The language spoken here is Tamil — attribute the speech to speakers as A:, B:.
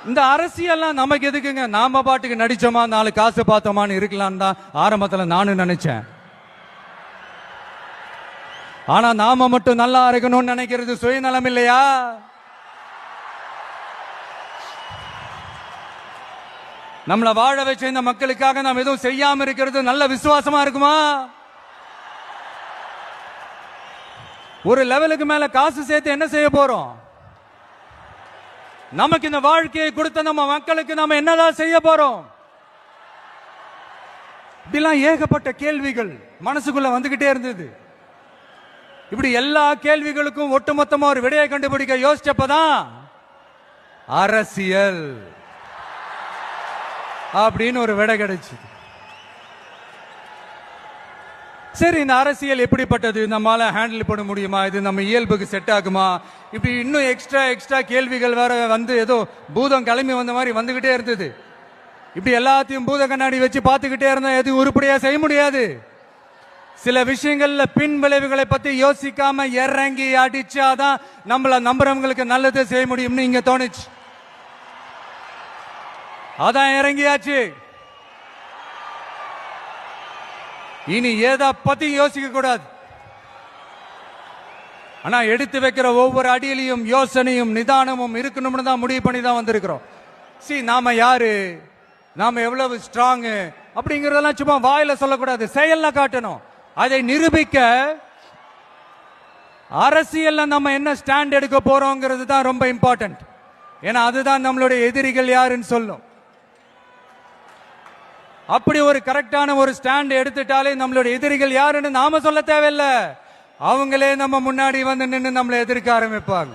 A: இந்த அரசியல்லாம் நமக்கு எதுக்குங்க? நாம பாட்டுக்கு நடிச்சோமா, 4 காசு பார்த்தோமான்னு இருக்கலாம் தான் ஆரம்பத்துல நானும் நினைச்சேன். ஆனா நாம மட்டும் நல்லா இருக்கணும்னு நினைக்கிறது சுயநலம் இல்லையா? நம்மளை வாழ வச்ச இந்த மக்களுக்காக நாம் எதுவும் செய்யாம இருக்கிறது நல்ல விசுவாசமா இருக்குமா? ஒரு லெவலுக்கு மேல காசு சேர்த்து என்ன செய்ய போறோம்? நமக்கு இந்த வாழ்க்கையை கொடுத்த நம்ம மக்களுக்கு நாம என்னதான் செய்ய போறோம்? இப்படிலாம் ஏகப்பட்ட கேள்விகள் மனசுக்குள்ள வந்துகிட்டே இருந்தது. இப்படி எல்லா கேள்விகளுக்கும் ஒட்டுமொத்தமா ஒரு விடையை கண்டுபிடிக்க யோசிச்சப்பதான் அரசியல் அப்படின்னு ஒரு விடை கிடைச்சது. சரி, இந்த அரசியல் எப்படிப்பட்டது? நம்மளால ஹேண்டில் பண்ண முடியுமா? இது நம்ம இயல்புக்கு செட் ஆகுமா? இப்படி இன்னும் எக்ஸ்ட்ரா கேள்விகள் வேற வந்து ஏதோ பூதம் கிளம்பி வந்த மாதிரி வந்துகிட்டே இருந்தது. இப்படி எல்லாத்தையும் பூத கண்ணாடி வச்சு பார்த்துக்கிட்டே இருந்தா எதுவும் உருப்படியா செய்ய முடியாது. சில விஷயங்கள்ல பின் விளைவுகளை பத்தி யோசிக்காம இறங்கி அடிச்சாதான் நம்மள நம்புறவங்களுக்கு நல்லது செய்ய முடியும்னு இங்க தோணுச்சு. அதான் இறங்கியாச்சு. இனி ஏதா பத்தி யோசிக்க கூடாது. ஆனா எடுத்து வைக்கிற ஒவ்வொரு அடியிலையும் யோசனையும் நிதானமும் இருக்கணும்னு தான் முடிவு பண்ணி தான் வந்திருக்கிறோம். நாம யாரு, நாம எவ்வளவு ஸ்ட்ராங் அப்படிங்கறதெல்லாம் சும்மா வாயில சொல்லக்கூடாது, செயல்ல காட்டணும். அதை நிரூபிக்க அரசியல்ல நம்ம என்ன ஸ்டாண்ட் எடுக்க போறோங்கிறது தான் ரொம்ப இம்பார்ட்டன்ட். ஏன்னா அதுதான் நம்மளுடைய எதிரிகள் யாருன்னு சொல்லும். அப்படி ஒரு கரெக்டான ஒரு ஸ்டாண்ட் எடுத்துட்டாலே நம்மளுடைய எதிரிகள் யாருன்னு நாம சொல்ல தேவையில்லை, அவங்களே நம்ம முன்னாடி வந்து நின்று நம்மளை எதிர்க்க ஆரம்பிப்பாங்க.